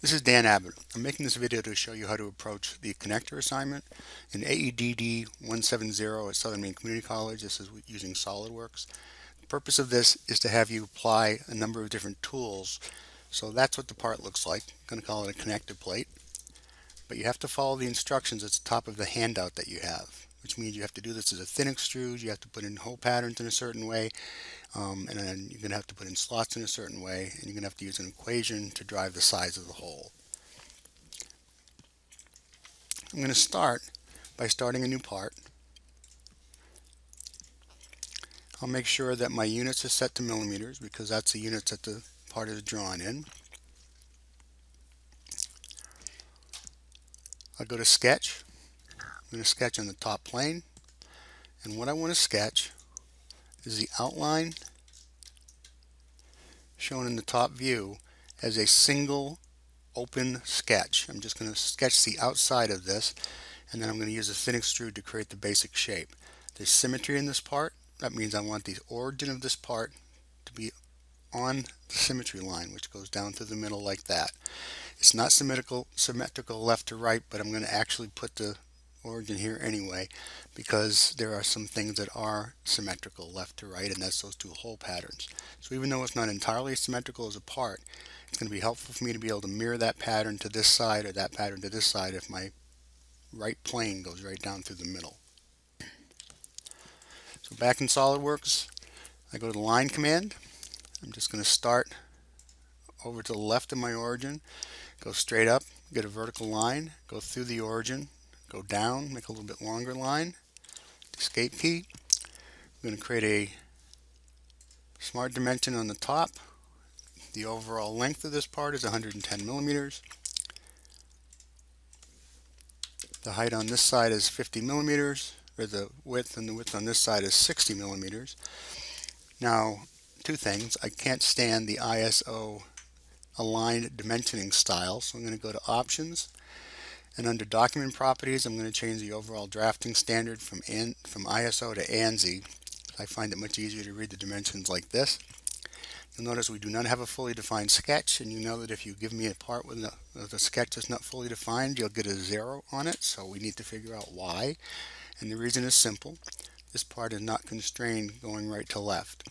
This is Dan Abbott. I'm making this video to show you how to approach the connector assignment in AEDD 170 at Southern Maine Community College. This is using SolidWorks. The purpose of this is to have you apply a number of different tools. So that's what the part looks like. I'm going to call it a connector plate. But you have to follow the instructions at the top of the handout that you have, which means you have to do this as a thin extrude. You have to put in hole patterns in a certain way. And then you're going to have to put in slots in a certain way, and you're going to have to use an equation to drive the size of the hole. I'm going to start by starting a new part. I'll make sure that my units are set to millimeters because that's the units that the part is drawn in. I'll go to sketch. I'm going to sketch on the top plane, and what I want to sketch is the outline shown in the top view as a single open sketch. I'm just going to sketch the outside of this, and then I'm going to use a thin extrude to create the basic shape. There's symmetry in this part. That means I want the origin of this part to be on the symmetry line, which goes down through the middle like that. It's not symmetrical left to right, but I'm going to actually put the origin here anyway because there are some things that are symmetrical left to right, and that's those two hole patterns. So even though it's not entirely symmetrical as a part, it's going to be helpful for me to be able to mirror that pattern to this side or that pattern to this side if my right plane goes right down through the middle. So back in SolidWorks, I go to the line command. I'm just going to start over to the left of my origin, go straight up, get a vertical line, go through the origin, go down, make a little bit longer line, escape key. I'm going to create a smart dimension on the top. The overall length of this part is 110 millimeters. The height on this side is 50 millimeters, or the width, and the width on this side is 60 millimeters. Now, two things. I can't stand the ISO aligned dimensioning style, so I'm going to go to options, and under document properties I'm going to change the overall drafting standard from ISO to ANSI. I find it much easier to read the dimensions like this. You'll notice we do not have a fully defined sketch, and you know that if you give me a part with the sketch that's not fully defined, you'll get a 0 on it, so we need to figure out why. And the reason is simple. This part is not constrained going right to left.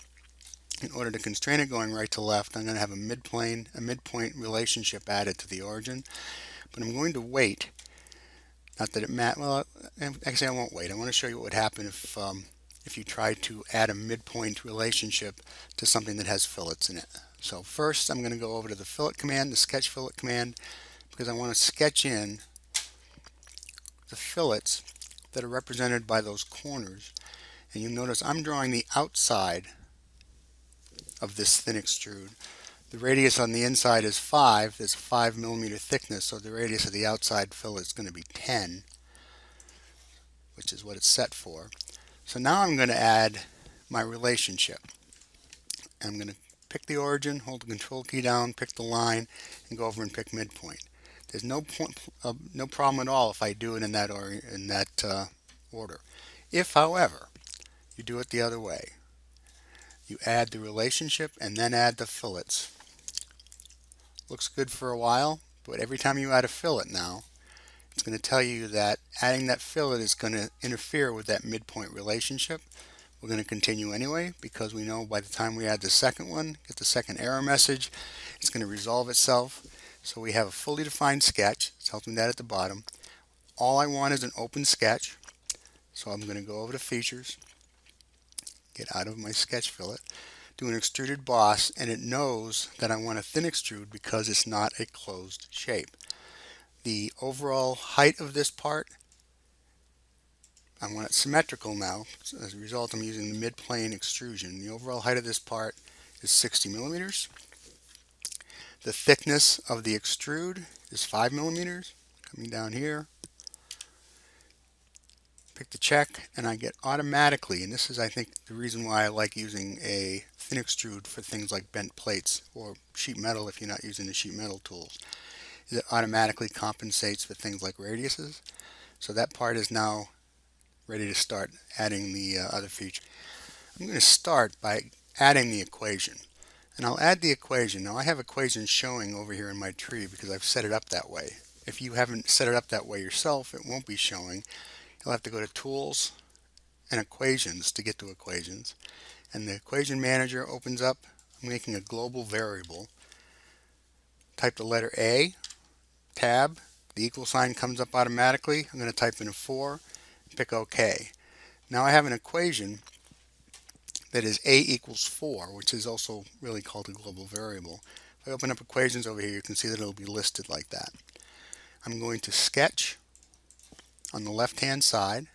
In order to constrain it going right to left, I'm going to have a midpoint relationship added to the origin, but I'm going to wait. Not that it matters. Well, actually I won't wait. I want to show you what would happen if you try to add a midpoint relationship to something that has fillets in it. So first I'm going to go over to the fillet command, the sketch fillet command, because I want to sketch in the fillets that are represented by those corners. And you notice I'm drawing the outside of this thin extrude. The radius on the inside is 5. There's a 5 millimeter thickness, so the radius of the outside fillet is going to be 10, which is what it's set for. So now I'm going to add my relationship. I'm going to pick the origin, hold the control key down, pick the line, and go over and pick midpoint. There's no problem at all if I do it in that order. If, however, you do it the other way, you add the relationship and then add the fillets. Looks good for a while, but every time you add a fillet now, it's going to tell you that adding that fillet is going to interfere with that midpoint relationship. We're going to continue anyway because we know by the time we add the second one, get the second error message, it's going to resolve itself. So we have a fully defined sketch. It's helping that at the bottom. All I want is an open sketch. So I'm going to go over to features, get out of my sketch fillet, do an extruded boss, and it knows that I want a thin extrude because it's not a closed shape. The overall height of this part, I want it symmetrical now. So as a result, I'm using the mid-plane extrusion. The overall height of this part is 60 millimeters. The thickness of the extrude is 5 millimeters. Coming down here, pick the check, and I get automatically, and this is I think the reason why I like using a thin extrude for things like bent plates or sheet metal if you're not using the sheet metal tools, is it automatically compensates for things like radiuses. So that part is now ready to start adding the other feature. I'm going to start by adding the equation. And I'll add the equation. Now I have equations showing over here in my tree because I've set it up that way. If you haven't set it up that way yourself, it won't be showing. You'll have to go to Tools and Equations to get to Equations. And the Equation Manager opens up. I'm making a global variable. Type the letter A, tab, the equal sign comes up automatically. I'm going to type in a 4, pick OK. Now I have an equation that is A equals 4, which is also really called a global variable. If I open up equations over here, you can see that it'll be listed like that. I'm going to sketch on the left hand side.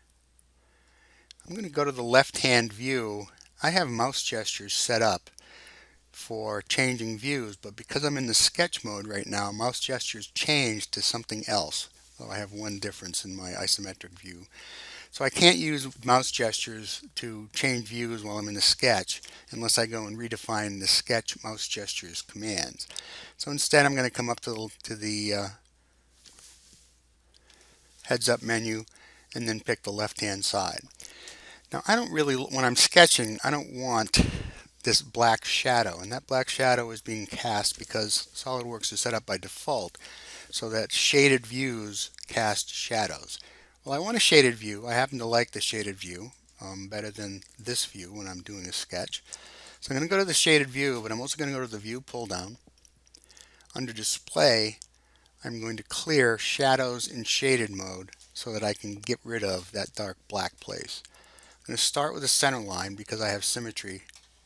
I'm going to go to the left hand view. I have mouse gestures set up for changing views, but because I'm in the sketch mode right now, mouse gestures change to something else. So I have one difference in my isometric view. So I can't use mouse gestures to change views while I'm in the sketch unless I go and redefine the sketch mouse gestures commands. So instead I'm going to come up to the heads up menu and then pick the left hand side. Now I don't really, when I'm sketching, I don't want this black shadow, and that black shadow is being cast because SOLIDWORKS is set up by default so that shaded views cast shadows. Well, I want a shaded view. I happen to like the shaded view better than this view when I'm doing a sketch. So I'm going to go to the shaded view, but I'm also going to go to the view pull down. Under display, I'm going to clear shadows in shaded mode so that I can get rid of that dark black place. I'm going to start with a center line because I have symmetry,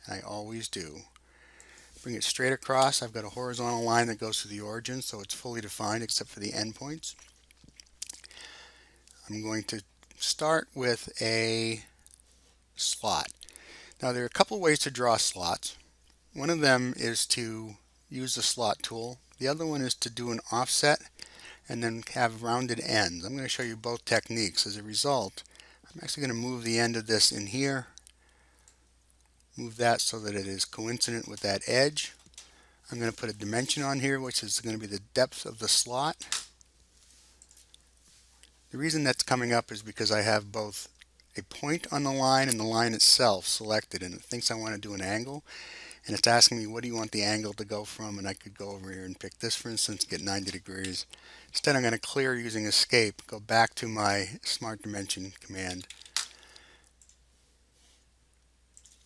and I always do. Bring it straight across. I've got a horizontal line that goes to the origin, so it's fully defined except for the endpoints. I'm going to start with a slot. Now there are a couple ways to draw slots. One of them is to use the slot tool. The other one is to do an offset and then have rounded ends. I'm going to show you both techniques. As a result, I'm actually going to move the end of this in here, move that so that it is coincident with that edge. I'm going to put a dimension on here, which is going to be the depth of the slot. The reason that's coming up is because I have both a point on the line and the line itself selected, and it thinks I want to do an angle, and it's asking me what do you want the angle to go from, and I could go over here and pick this, for instance, get 90 degrees. Instead I'm going to clear using escape, go back to my smart dimension command,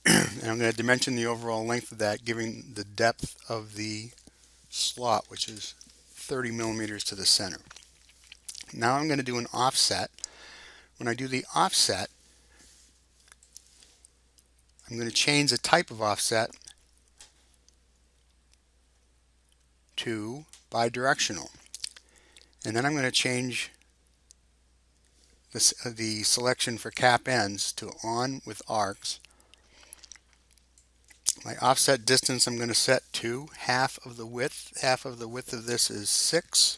and I'm going to dimension the overall length of that, giving the depth of the slot, which is 30 millimeters to the center. Now I'm going to do an offset. When I do the offset, I'm going to change the type of offset to bidirectional. And then I'm going to change the selection for cap ends to on with arcs. My offset distance I'm going to set to half of the width. Half of the width of this is 6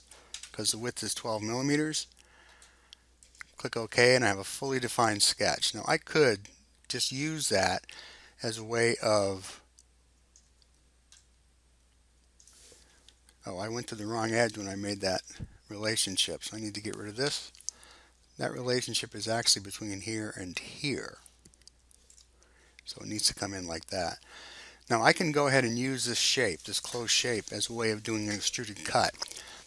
because the width is 12 millimeters. Click OK and I have a fully defined sketch. Now I could just use that as a way of, oh, I went to the wrong edge when I made that relationship, so I need to get rid of this. That relationship is actually between here and here, so it needs to come in like that. Now I can go ahead and use this shape, this closed shape, as a way of doing an extruded cut.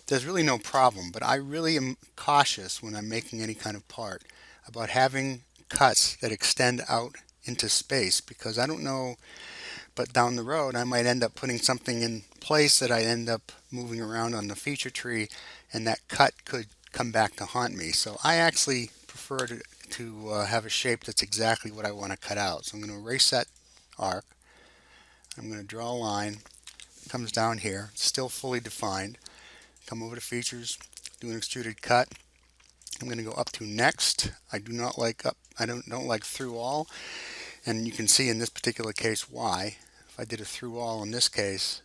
There's really no problem, but I really am cautious when I'm making any kind of part about having cuts that extend out into space, because I don't know, but down the road I might end up putting something in place that I end up moving around on the feature tree, and that cut could come back to haunt me. So I actually prefer to have a shape that's exactly what I want to cut out. So I'm going to erase that arc. I'm going to draw a line. It comes down here, still fully defined. Come over to features, do an extruded cut. I'm going to go up to next. I do not like up. I don't like through all, and you can see in this particular case why. If I did a through all in this case,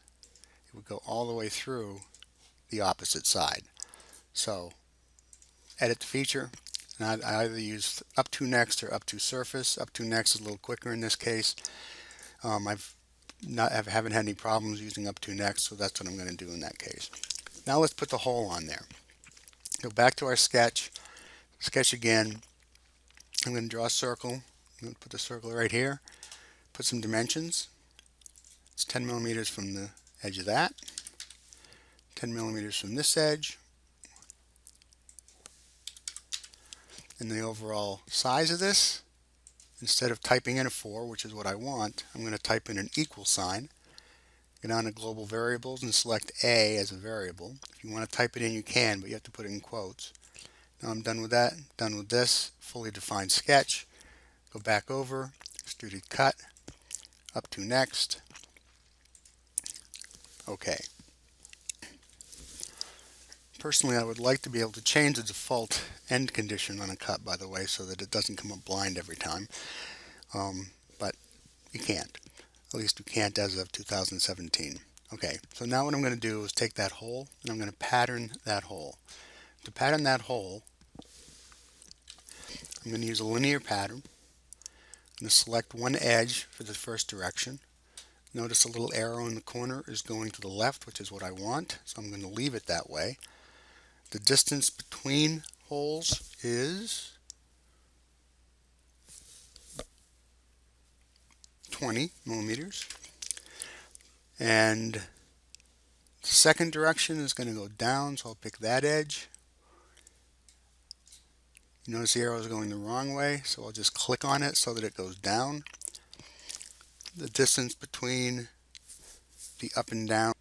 it would go all the way through the opposite side. So edit the feature, and I either use up to next or up to surface. Up to next is a little quicker in this case. I haven't had any problems using up to next, so that's what I'm going to do in that case. Now let's put the hole on there. Go back to our sketch, sketch again. I'm going to draw a circle. I'm going to put the circle right here, put some dimensions, It's 10 millimeters from the edge of that, 10 millimeters from this edge, and the overall size of this, instead of typing in a 4, which is what I want, I'm going to type in an equal sign. Go down to Global Variables and select A as a variable. If you want to type it in, you can, but you have to put it in quotes. Now I'm done with that, done with this, fully defined sketch. Go back over, Extruded Cut, up to Next. OK. Personally, I would like to be able to change the default end condition on a cut, by the way, so that it doesn't come up blind every time. But you can't. At least you can't as of 2017. Okay, so now what I'm going to do is take that hole and I'm going to pattern that hole. To pattern that hole, I'm going to use a linear pattern. I'm going to select one edge for the first direction. Notice a little arrow in the corner is going to the left, which is what I want, so I'm going to leave it that way. The distance between holes is 20 millimeters. And the second direction is going to go down, so I'll pick that edge. You notice the arrow is going the wrong way, so I'll just click on it so that it goes down. The distance between the up and down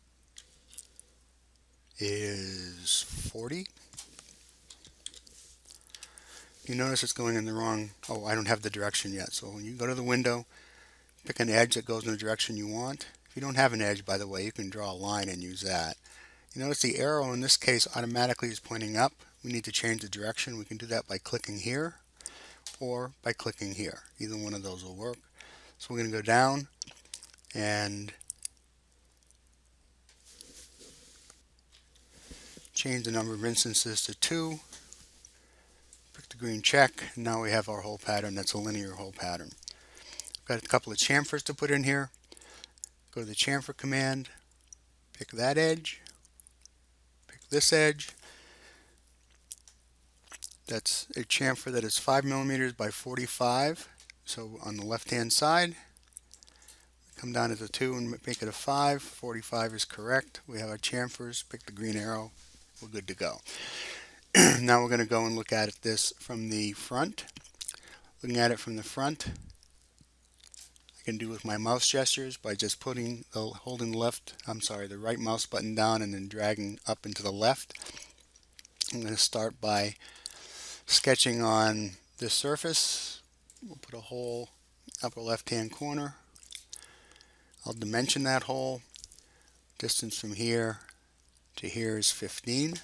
is 40. You notice it's going in the wrong, oh, I don't have the direction yet. So when you go to the window, pick an edge that goes in the direction you want. If you don't have an edge, by the way, you can draw a line and use that. You notice the arrow in this case automatically is pointing up. We need to change the direction. We can do that by clicking here or by clicking here. Either one of those will work. So we're going to go down and change the number of instances to 2. Pick the green check. And now we have our hole pattern. That's a linear hole pattern. Got a couple of chamfers to put in here. Go to the chamfer command. Pick that edge. Pick this edge. That's a chamfer that is 5 millimeters by 45. So on the left hand side, come down to the 2 and make it a 5. 45 is correct. We have our chamfers. Pick the green arrow. We're good to go. Now we're going to go and look at this from the front. Looking at it from the front, I can do with my mouse gestures by just holding the right mouse button down and then dragging up into the left. I'm going to start by sketching on this surface. We'll put a hole upper left hand corner. I'll dimension that hole. Distance from here to here is 15.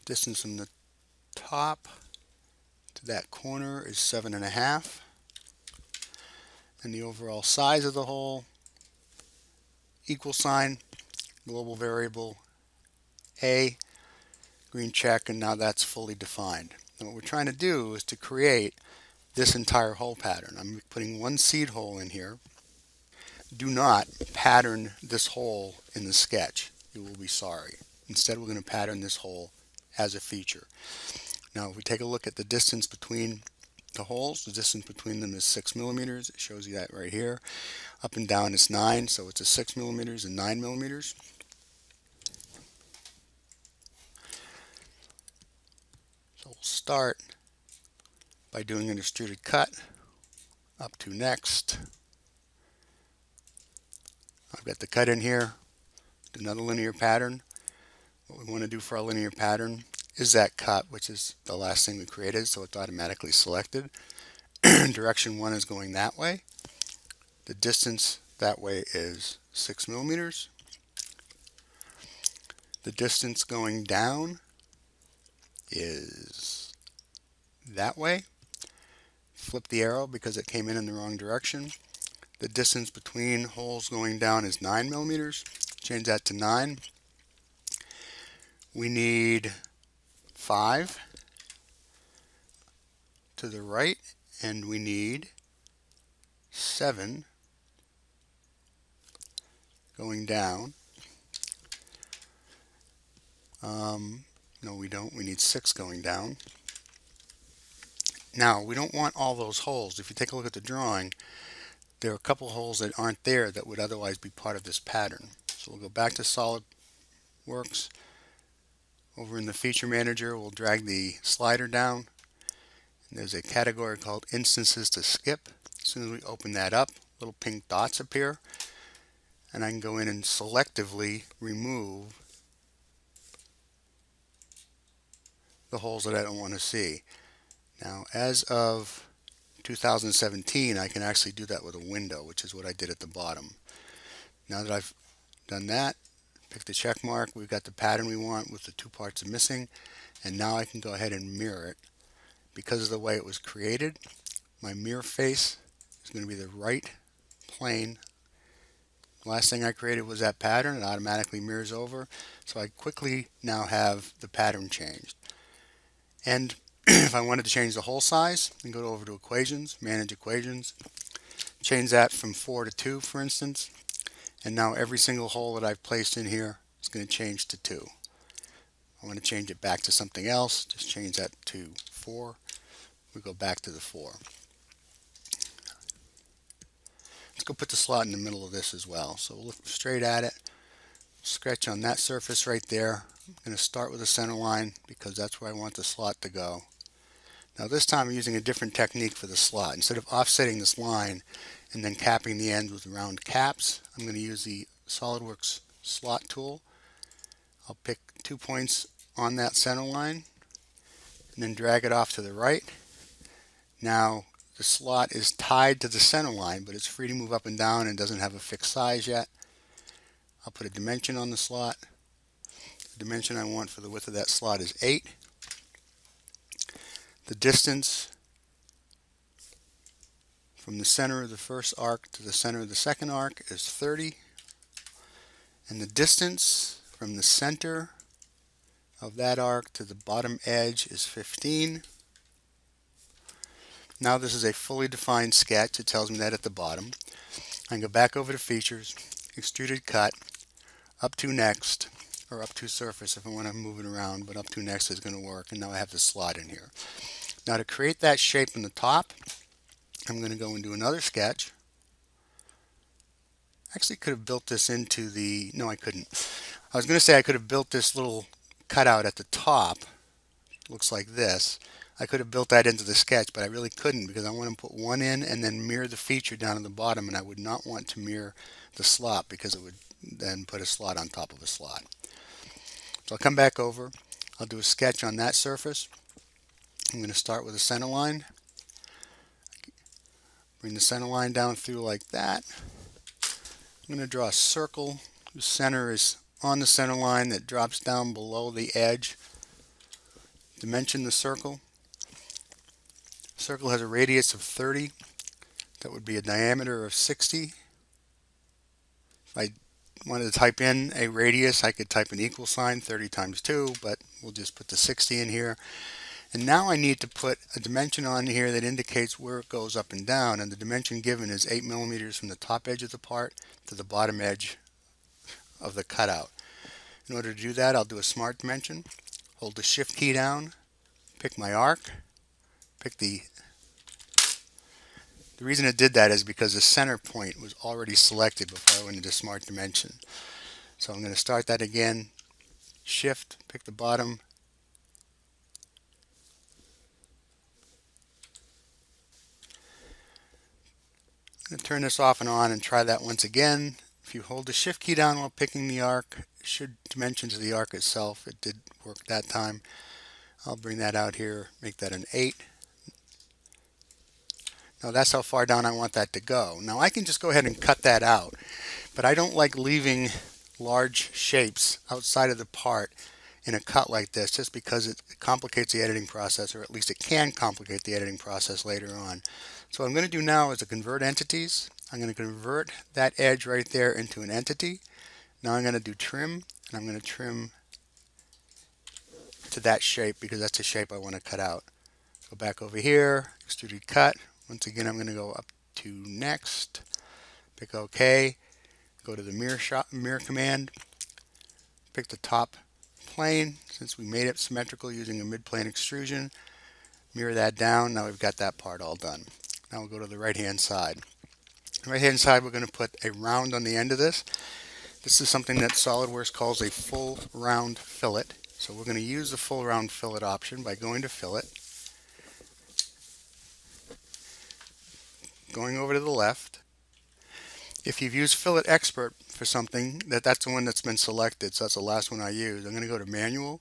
Distance from the top to that corner is 7.5. And the overall size of the hole, equal sign, global variable A, green check, and now that's fully defined. And what we're trying to do is to create this entire hole pattern. I'm putting one seed hole in here. Do not pattern this hole in the sketch. You will be sorry. Instead, we're going to pattern this hole as a feature. Now, if we take a look at the distance between the holes, the distance between them is 6 millimeters. It shows you that right here. Up and down is 9, so it's a 6 millimeters and 9 millimeters. So we'll start by doing an extruded cut. Up to Next. I've got the cut in here. Do another linear pattern. What we want to do for our linear pattern is that cut, which is the last thing we created, so it's automatically selected. Direction 1 is going that way. The distance that way is 6 millimeters. The distance going down is that way. Flip the arrow because it came in the wrong direction. The distance between holes going down is 9 millimeters. Change that to 9. We need 5 to the right, and we need 7 going down. No, we don't. We need 6 going down. Now, we don't want all those holes. If you take a look at the drawing, there are a couple holes that aren't there that would otherwise be part of this pattern. So we'll go back to SolidWorks. Over in the Feature Manager, we'll drag the slider down. And there's a category called Instances to Skip. As soon as we open that up, little pink dots appear. And I can go in and selectively remove the holes that I don't want to see. Now, as of 2017, I can actually do that with a window, which is what I did at the bottom. Now that I've done that, pick the check mark, we've got the pattern we want with the two parts missing, and now I can go ahead and mirror it. Because of the way it was created, my mirror face is going to be the right plane. Last thing I created was that pattern. It automatically mirrors over, so I quickly now have the pattern changed. And if I wanted to change the hole size, I can go over to Equations, Manage Equations, change that from 4 to 2, for instance, and now every single hole that I've placed in here is going to change to 2. I want to change it back to something else, just change that to 4. We go back to the 4. Let's go put the slot in the middle of this as well. So we'll look straight at it, scratch on that surface right there. I'm going to start with a center line because that's where I want the slot to go. Now this time I'm using a different technique for the slot. Instead of offsetting this line and then capping the ends with round caps, I'm going to use the SolidWorks slot tool. I'll pick 2 points on that center line and then drag it off to the right. Now the slot is tied to the center line, but it's free to move up and down and doesn't have a fixed size yet. I'll put a dimension on the slot. The dimension I want for the width of that slot is 8. The distance from the center of the first arc to the center of the second arc is 30. And the distance from the center of that arc to the bottom edge is 15. Now this is a fully defined sketch. It tells me that at the bottom. I can go back over to Features, Extruded Cut, Up to Next, or Up to Surface if I want to move it around, but Up to Next is going to work. And now I have the slot in here. Now to create that shape in the top, I'm going to go and do another sketch. Actually could have built this into the, no I couldn't. I was going to say I could have built this little cutout at the top. Looks like this. I could have built that into the sketch, but I really couldn't because I want to put one in and then mirror the feature down at the bottom, and I would not want to mirror the slot because it would then put a slot on top of a slot. So I'll come back over. I'll do a sketch on that surface. I'm going to start with a center line. Bring the center line down through like that. I'm going to draw a circle. The center is on the center line that drops down below the edge. Dimension the circle. The circle has a radius of 30. That would be a diameter of 60. If I wanted to type in a radius, I could type an equal sign, 30 times 2, but we'll just put the 60 in here. And now I need to put a dimension on here that indicates where it goes up and down, and the dimension given is 8 millimeters from the top edge of the part to the bottom edge of the cutout. In order to do that, I'll do a smart dimension, hold the shift key down, pick my arc, pick the reason it did that is because the center point was already selected before I went into smart dimension. So I'm going to start that again, shift, pick the bottom, I'm going to turn this off and on and try that once again. If you hold the shift key down while picking the arc, it should dimension to the arc itself. It did work that time. I'll bring that out here, make that an 8. Now that's how far down I want that to go. Now I can just go ahead and cut that out, but I don't like leaving large shapes outside of the part in a cut like this just because it complicates the editing process, or at least it can complicate the editing process later on. So what I'm going to do now is to convert entities. I'm going to convert that edge right there into an entity. Now I'm going to do trim, and I'm going to trim to that shape because that's the shape I want to cut out. Go back over here, extruded cut. Once again, I'm going to go up to next, pick OK, go to the mirror command, pick the top plane. Since we made it symmetrical using a mid-plane extrusion, mirror that down. Now we've got that part all done. Now we'll go to the right hand side. Right hand side, we're going to put a round on the end of this. This is something that SolidWorks calls a full round fillet. So we're going to use the full round fillet option by going to fillet, going over to the left. If you've used Fillet Expert for something, that's the one that's been selected, so that's the last one I use. I'm going to go to manual.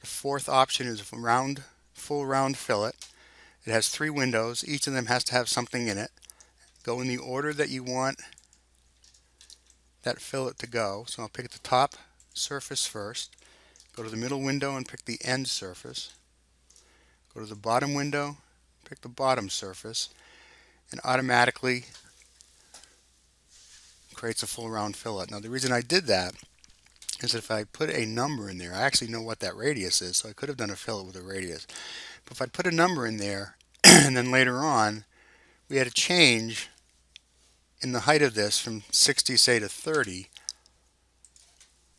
The fourth option is full round fillet. It has 3 windows. Each of them has to have something in it. Go in the order that you want that fillet to go. So I'll pick the top surface first. Go to the middle window and pick the end surface. Go to the bottom window, pick the bottom surface, and automatically creates a full round fillet. Now the reason I did that is that if I put a number in there, I actually know what that radius is, so I could have done a fillet with a radius. But if I put a number in there and then later on we had a change in the height of this from 60 say to 30,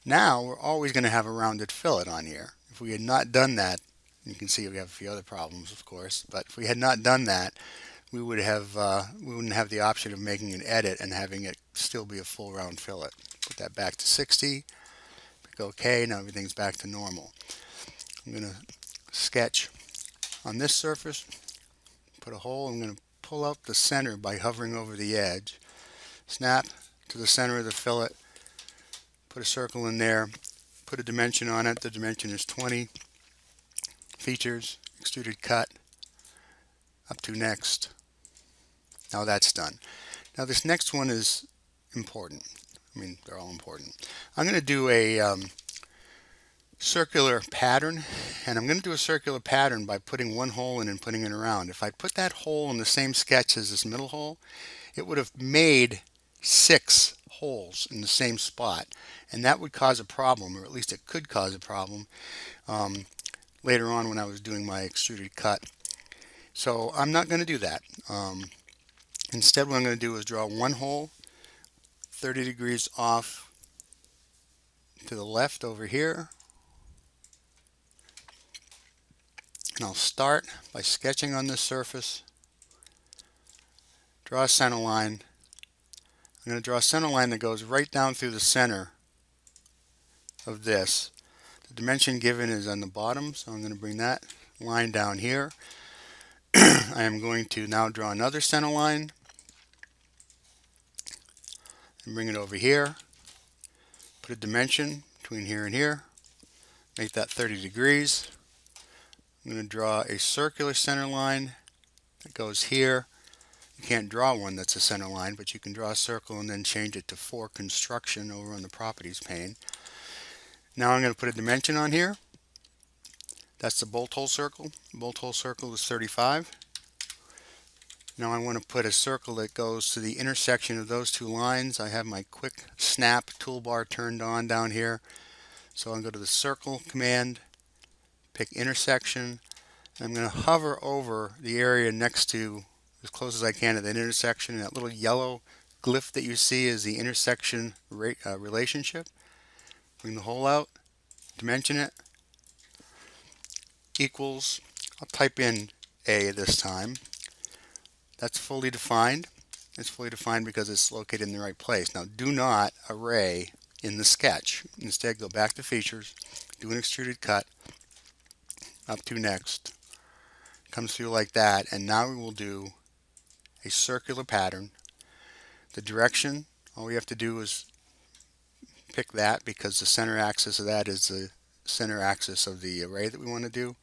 now we're always going to have a rounded fillet on here. If we had not done that, you can see we have a few other problems of course, but if we had not done that, we wouldn't have the option of making an edit and having it still be a full round fillet. Put that back to 60, click OK, now everything's back to normal. I'm going to sketch on this surface, put a hole. I'm going to pull out the center by hovering over the edge, snap to the center of the fillet, put a circle in there, put a dimension on it. The dimension is 20, features, extruded cut, up to next. Now that's done. Now this next one is important. I mean, they're all important. I'm going to do a circular pattern, and I'm going to do a circular pattern by putting one hole in and putting it around. If I put that hole in the same sketch as this middle hole, it would have made 6 holes in the same spot, and that would cause a problem, or at least it could cause a problem later on when I was doing my extruded cut. So I'm not going to do that. Instead, what I'm going to do is draw one hole 30 degrees off to the left over here. And I'll start by sketching on this surface. Draw a center line. I'm going to draw a center line that goes right down through the center of this. The dimension given is on the bottom, so I'm going to bring that line down here. I am going to now draw another center line and bring it over here. Put a dimension between here and here. Make that 30 degrees. I'm going to draw a circular center line that goes here. You can't draw one that's a center line, but you can draw a circle and then change it to for construction over on the properties pane. Now I'm going to put a dimension on here. That's the bolt hole circle. The bolt hole circle is 35. Now I want to put a circle that goes to the intersection of those 2 lines. I have my quick snap toolbar turned on down here. So I'm going to go to the circle command, pick intersection. I'm going to hover over the area next to, as close as I can, to that intersection. And that little yellow glyph that you see is the intersection relationship. Bring the hole out, dimension it, equals, I'll type in A this time. That's fully defined. It's fully defined because it's located in the right place. Now do not array in the sketch. Instead go back to features, do an extruded cut, up to next. Comes through like that, and now we will do a circular pattern. The direction, all we have to do is pick that because the center axis of that is the center axis of the array that we want to do.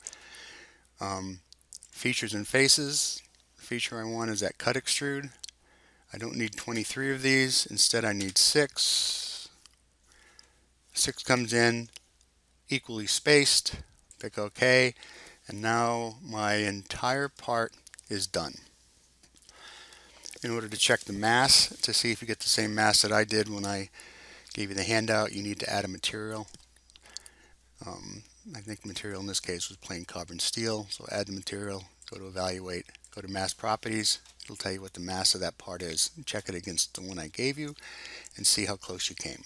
Features and faces. The feature I want is that cut extrude. I don't need 23 of these. Instead I need 6. 6 comes in equally spaced. Pick OK. And now my entire part is done. In order to check the mass to see if you get the same mass that I did when I gave you the handout, you need to add a material. I think the material in this case was plain carbon steel, so add the material, go to evaluate, go to mass properties. It'll tell you what the mass of that part is. Check it against the one I gave you and see how close you came.